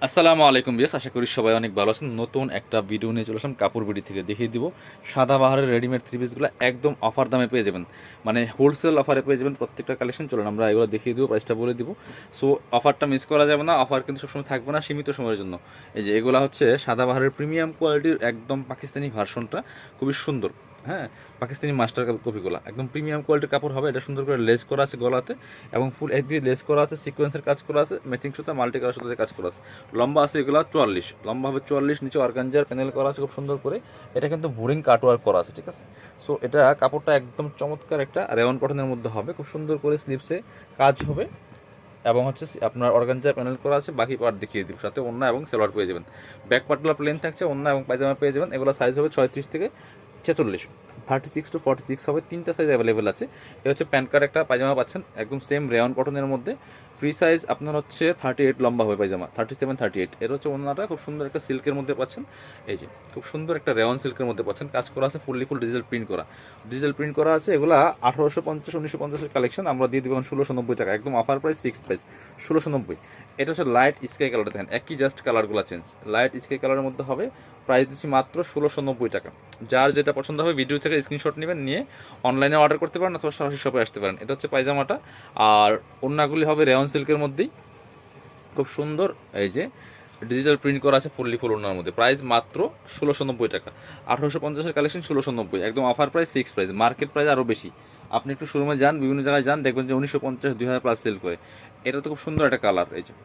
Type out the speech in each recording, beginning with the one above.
আসসালামু আলাইকুম বিয়াস, আশা করি সবাই অনেক ভালো আছেন। নতুন একটা ভিডিও নিয়ে চলে আসলাম কাপড় বিডি থেকে। দেখিয়ে দিব সাদাবাহারের রেডিমেড থ্রি পিসগুলো একদম অফার দামে পেয়ে যাবেন, মানে হোলসেল অফারে পেয়ে যাবেন প্রত্যেকটা কালেকশন। চলুন আমরা এগুলো দেখিয়ে দিব, প্রাইসটা বলে দিব। সো অফারটা মিস করা যাবে না, অফার কিন্তু সবসময় থাকবে না, সীমিত সময়ের জন্য। এই যে এগুলো হচ্ছে সাদাবাহারের প্রিমিয়াম কোয়ালিটির একদম পাকিস্তানি ভার্সনটা, খুবই সুন্দর। হ্যাঁ, পাকিস্তানি মাস্টার কপিগুলো একদম প্রিমিয়াম কোয়ালিটির কাপড় হবে। এটা সুন্দর করে লেস করা আছে গলাতে, এবং ফুল একদিকে লেস করা আছে, সিকোয়েন্সের কাজ করা আছে, ম্যাচিং সুতা মাল্টি কালার সুতাতে কাজ করা আছে। লম্বা আছে এগুলো 44, লম্বা হবে 44, নিচে অর্গানজার প্যানেল করা আছে খুব সুন্দর করে। এটা কিন্তু বোরিং কাটওয়ার্ক করা আছে, ঠিক আছে। সো এটা কাপড়টা একদম চমৎকার একটা রেওয়ান কটনের মধ্যে হবে, খুব সুন্দর করে স্লিপসে কাজ হবে, এবং হচ্ছে আপনার অর্গানজার প্যানেল করা আছে। বাকি পার্ট দেখিয়ে দিব, সাথে ওন্না এবং সেলোয়ার পেয়ে যাবেন। ব্যাক পার্টগুলো প্লেন থাকছে, ওন্না এবং পায়জামা পেয়ে যাবেন। এগুলো সাইজ হবে 36 থেকে 46, 36 to 46 হবে, তিনটা সাইজ অ্যাভেলেবেল আছে। এটা হচ্ছে প্যান্ট কার্ড একটা পায়জামা পাচ্ছেন একদম সেম রেওয়ান কটনের মধ্যে। ফ্রি সাইজ আপনার হচ্ছে 38 লম্বা হবে পায়জামা, 37 38। এর হচ্ছে ওন্নাটা খুব সুন্দর একটা সিল্কের মধ্যে পাচ্ছেন। এই যে খুব সুন্দর একটা রেওয়ান সিল্কের মধ্যে পাচ্ছেন, কাজ করা আছে, ফুল ডিজিটাল প্রিন্ট করা, ডিজিটাল প্রিন্ট করা আছে। এগুলো 1850 1950-এর কালেকশন, আমরা দিয়ে দেবেন 1690 টাকা, একদম অফার প্রাইস, ফিক্সড প্রাইস 1690। এটা হচ্ছে লাইট স্কাই কালার, দেখেন একই জাস্ট কালারগুলো চেঞ্জ, লাইট স্কাই কালারের মধ্যে হবে। প্রাইস দিচ্ছি মাত্র 1690 টাকা। যার যেটা পছন্দ হবে ভিডিও থেকে স্ক্রিনশট নেবেন, নিয়ে অনলাইনে অর্ডার করতে পারেন অথবা সরাসরি শপে আসতে পারেন। এটা হচ্ছে পায়জামাটা, আর ওড়নাগুলি হবে রেওয়ান সিল্কের মধ্যেই, খুব সুন্দর। এই যে ডিজিটাল প্রিন্ট করা আছে ফুল ওড়নার মধ্যে। প্রাইস মাত্র 1690 টাকা। 1850-এর কালেকশন 1690, একদম offer price, fixed price. Market price আরও বেশি। আপনি একটু শোরুমে যান, বিভিন্ন জায়গায় যান, দেখবেন যে 1950 2000 প্লাস সেল করে। এটা তো খুব সুন্দর একটা কালার। এই যে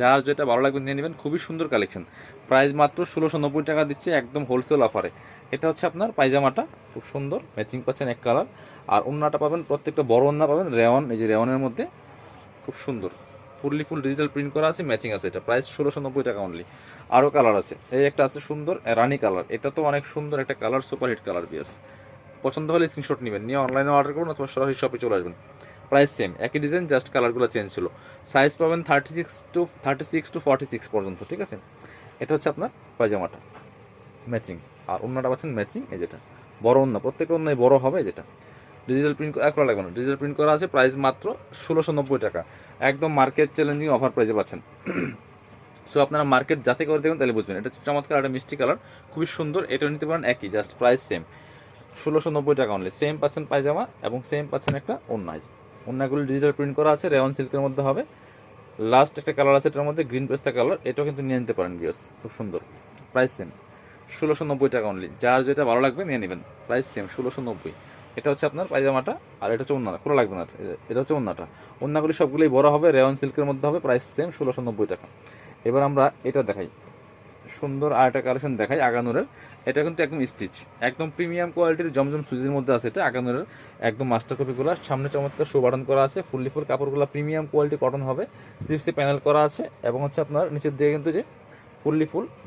যার যেটা ভালো লাগবে নিয়ে নেবেন, খুবই সুন্দর কালেকশন। প্রাইস মাত্র 1690 টাকা দিচ্ছে, একদম হোলসেল অফারে। এটা হচ্ছে আপনার পায়জামাটা, খুব সুন্দর ম্যাচিং পাচ্ছেন এক কালার। আর ওন্নাটা পাবেন, প্রত্যেকটা বড় ওন্না পাবেন রেওয়ান, এই যে রেওয়ানের মধ্যে খুব সুন্দর ফুল ডিজিটাল প্রিন্ট করা আছে, ম্যাচিং আছে। এটা প্রাইস 1690 টাকা অনলি। আরও কালার আছে, এই একটা আছে সুন্দর রানি কালার, এটা তো অনেক সুন্দর একটা কালার, সুপার হিট কালার বিয়াস। পছন্দ হলে স্ক্রিনশট নেবেন, নিয়ে অনলাইনে অর্ডার করুন অথবা সরাসরি শপে চলে আসবেন। প্রাইস সেম, একই ডিজাইন, জাস্ট কালারগুলো চেঞ্জ ছিল। সাইজ পাবেন 36 to 46 পর্যন্ত, ঠিক আছে। এটা হচ্ছে আপনার পায়জামাটা ম্যাচিং, আর অন্যটা পাচ্ছেন ম্যাচিং। এই যেটা বড় অন্য, প্রত্যেকটা অন্যায় বড় হবে। যেটা ডিজিটাল প্রিন্ট করা লাগবে না, ডিজিটাল প্রিন্ট করা আছে। প্রাইস মাত্র 1690 টাকা, একদম মার্কেট চ্যালেঞ্জিং অফার প্রাইসে পাচ্ছেন। সো আপনারা মার্কেট যাচাই করে দেখবেন, তাহলে বুঝবেন। এটা চমৎকার একটা মিষ্টি কালার, খুবই সুন্দর। এটা নিতে পারেন একই, জাস্ট প্রাইস সেম, 1690 টাকা অনলি। সেম পাচ্ছেন পায়জামা এবং সেম পাচ্ছেন একটা ওড়নায়। ওড়নাগুলো ডিজিটাল প্রিন্ট করা আছে, রেওয়ান সিল্কের মধ্যে হবে। লাস্ট একটা কালার আছে এটার মধ্যে, গ্রিন পেস্তা কালার, এটাও কিন্তু নিয়ে নিতে পারেন বিয়াস, খুব সুন্দর। প্রাইস সেম 1690 টাকা অনলি। যার যেটা ভালো লাগবে নিয়ে নেবেন, প্রাইস সেম 1690। এটা হচ্ছে আপনার পায়জামাটা, আর এটা হচ্ছে ওড়নাটা, খোলা লাগবে না। এটা হচ্ছে ওড়নাটা, ওড়নাগুলি সবগুলোই বড় হবে, রেওয়ান সিল্কের মধ্যে হবে। প্রাইস সেম 1690 টাকা। এবার আমরা এটা দেখাই, সুন্দর আর একটা কালেকশন দেখাই আগানুরের। এটা কিন্তু একদম স্টিচ, একদম প্রিমিয়াম কোয়ালিটির জমজম সুজির মধ্যে আছে। এটা আগানুরের একদম মাস্টার কপিগুলো, সামনে চমৎকার শো বাটন করা আছে, ফুল কাপড়গুলো প্রিমিয়াম কোয়ালিটি কটন হবে। স্লিভসে প্যানেল করা আছে, এবং হচ্ছে আপনার নিচের দিকে কিন্তু যে ফুল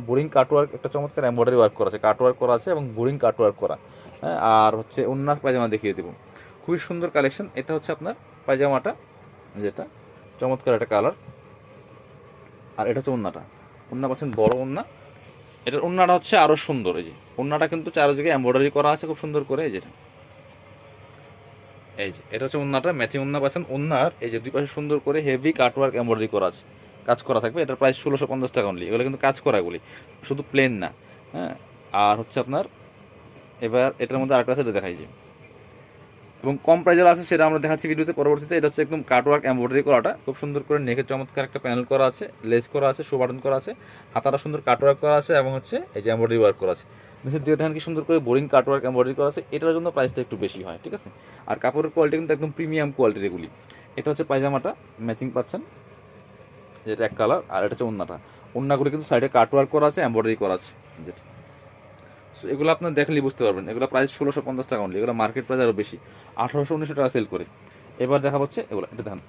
বোরিং কাটওয়ার্ক, একটা চমৎকার এমব্রয়ডারি ওয়ার্ক করা আছে, কাটওয়ার্ক করা আছে এবং বোরিং কাটওয়ার্ক করা। হ্যাঁ, আর হচ্ছে ওন্নাস পায়জামা দেখিয়ে দেবো, খুবই সুন্দর কালেকশন। এটা হচ্ছে আপনার পায়জামাটা, যেটা চমৎকার একটা কালার। আর এটা হচ্ছে ওন্নাটা, ওন্না পাচ্ছেন বড় ওন্না। এটার ওন্নাটা হচ্ছে আরও সুন্দর। এই যে ওন্নাটা কিন্তু চারদিকে এমব্রয়ডারি করা আছে খুব সুন্দর করে। এই যে এটা হচ্ছে ওন্নাটা, ম্যাচিং ওন্না পাচ্ছেন। ওন্নার এই যে দুই পাশে সুন্দর করে হেভি কাটওয়ার্ক এমব্রয়ডারি করা আছে, কাজ করা থাকবে। এটার প্রাইস 1650 টাকা অনলি। এগুলো কিন্তু কাজ করা, এগুলি শুধু প্লেন না। হ্যাঁ, আর হচ্ছে আপনার এবার এটার মধ্যে আরেকটা আছে, দেখাই যে, এবং কম প্রাইজের আছে, সেটা আমরা দেখাচ্ছি ভিডিওতে পরবর্তীতে। এটা হচ্ছে একদম কাটওয়ার্ক এমব্রয়ডারি করাটা, খুব সুন্দর করে নেকের চমৎকার একটা প্যানেল করা আছে, লেস করা আছে, শো বাটন করা আছে, হাতাটা সুন্দর কাটওয়ার্ক করা আছে, এবং হচ্ছে এই যে এমব্রয়ডারি ওয়ার্ক করা আছে। নিচের দিকে দেখেন কি সুন্দর করে বোরিং কাটওয়ার্ক এমব্রয়ডারি করা আছে। এটার জন্য প্রাইসটা একটু বেশি হয়, ঠিক আছে। আর কাপড়ের কোয়ালিটি কিন্তু একদম প্রিমিয়াম কোয়ালিটির এগুলি। এটা হচ্ছে পায়জামাটা, ম্যাচিং পাচ্ছেন, যেটা এক কালার। আর এটা হচ্ছে ওন্নাটা, ওন্নাগুলো কিন্তু সাইডে কাটওয়ার্ক করা আছে, এমব্রয়ডারি করা আছে, যেটা। সো এগুলো আপনার দেখলেই বুঝতে পারবেন, এগুলো প্রাইস 1650 টাকা অনলি। এগুলো মার্কেট প্রাইস আরও বেশি, 1800 1900 টাকা সেল করে। এবার দেখা হচ্ছে এগুলো, এটা দেখেন,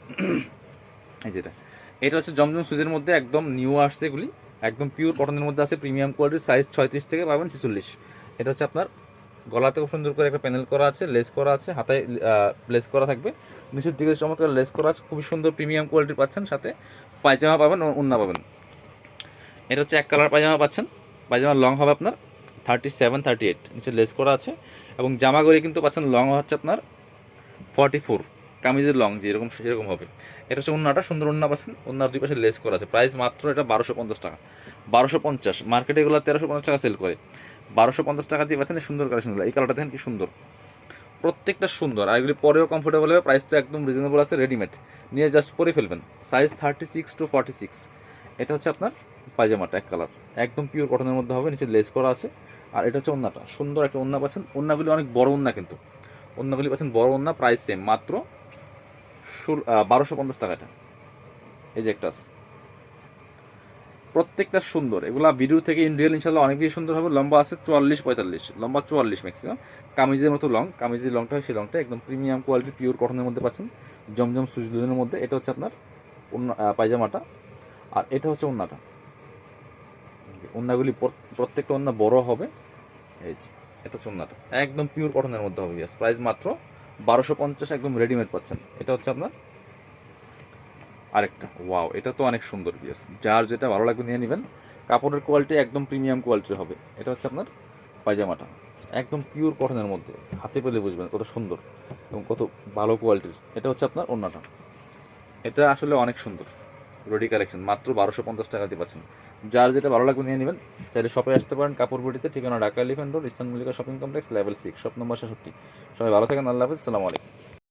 এই যেটা, এটা হচ্ছে জমজম সুজের মধ্যে একদম নিউ আসছে এগুলি, একদম পিওর কটনের মধ্যে আছে, প্রিমিয়াম কোয়ালিটির। সাইজ 36 থেকে পাবেন 46। এটা হচ্ছে আপনার গলাতে খুব সুন্দর করে একটা প্যানেল করা আছে, লেস করা আছে, হাতায় লেস করা থাকবে, নিচের দিকে চমৎকার লেস করা আছে, খুবই সুন্দর প্রিমিয়াম কোয়ালিটির পাচ্ছেন। সাথে পায়জামা পাবেন, ওন্না পাবেন। এটা হচ্ছে এক কালার পায়জামা পাচ্ছেন। পায়জামা লং হবে আপনার 37 38, নিচে লেস করা আছে, এবং জামাগুলি কিন্তু পাচ্ছেন লং হচ্ছে আপনার 44, কামিজের লং যে এরকম সেরকম হবে। এটা হচ্ছে ওন্নাটা, সুন্দর ওন্না পাচ্ছেন, ওন্নার দুই পাশে লেস করা আছে। প্রাইস মাত্র এটা 1250 টাকা, 1250। মার্কেটে এগুলো 1350 টাকা সেল করে, 1250 টাকা দিয়ে পাচ্ছেন এই সুন্দর কালেকশনগুলো। এই কালারটা দেখেন কি সুন্দর, প্রত্যেকটা সুন্দর, আর এগুলি পরেও কমফোর্টেবল হবে। প্রাইস তো একদম রিজনেবল আছে, রেডিমেড নিয়ে জাস্ট পরে ফেলবেন। Size 36 to 46। এটা হচ্ছে আপনার পায়জামাটা, এক কালার, একদম পিওর কটনের মধ্যে হবে, নিচে লেস করা আছে। আর এটা হচ্ছে ওন্নাটা, সুন্দর একটা ওন্না পাচ্ছেন। ওন্নাগুলি অনেক বড় ওন্না, কিন্তু ওন্নাগুলি পাচ্ছেন বড় ওন্না। প্রাইস সেম, মাত্র 1250 টাকা এটা। এই যে একটা আছে, প্রত্যেকটা সুন্দর। এগুলা ভিডিও থেকে ইন রিয়েল ইনশাল্লাহ অনেক বেশি সুন্দর হবে। লম্বা আছে 44-45, লম্বা 44 ম্যাক্সিমাম। কামিজের মতো লং, কামিজের লংটা হয় সেই লংটা, একদম প্রিমিয়াম কোয়ালিটির পিওর কটনের মধ্যে পাচ্ছেন, জমজম সুইজলুনের মধ্যে। এটা হচ্ছে আপনার পায়জামাটা, আর এটা হচ্ছে ওন্নাটা। ওন্নাগুলি প্রত্যেকটা ওন্না বড় হবে। এই যে এটা হচ্ছে ওন্নাটা, একদম পিওর কটনের মধ্যে হবে। ইয়াস, প্রাইস মাত্র 1250, একদম রেডিমেড পাচ্ছেন। এটা হচ্ছে আপনার আরেকটা, ওয়াও, এটা তো অনেক সুন্দর পিস। যার যেটা ভালো লাগবে নিয়ে নেবেন। কাপড়ের কোয়ালিটি একদম প্রিমিয়াম কোয়ালিটির হবে। এটা হচ্ছে আপনার পায়জামাটা, একদম পিওর কটনের মধ্যে, হাতে পেলে বুঝবেন কত সুন্দর এবং কত ভালো কোয়ালিটির। এটা হচ্ছে আপনার ওন্নাটা, এটা আসলে অনেক সুন্দর। রেডি কালেকশন মাত্র 1250 টাকা দিয়ে পাচ্ছেন। যার যেটা ভালো লাগবে নিয়ে নেবেন। চাইলে শপে আসতে পারেন, কাপড় বুটিতে, ঠিকানা Dhaka elephant road, eastern Mallika shopping complex, level 6, shop number 66। সবাই ভালো থাকেন, আল্লাহ হাফিজ, আসসালামু আলাইকুম।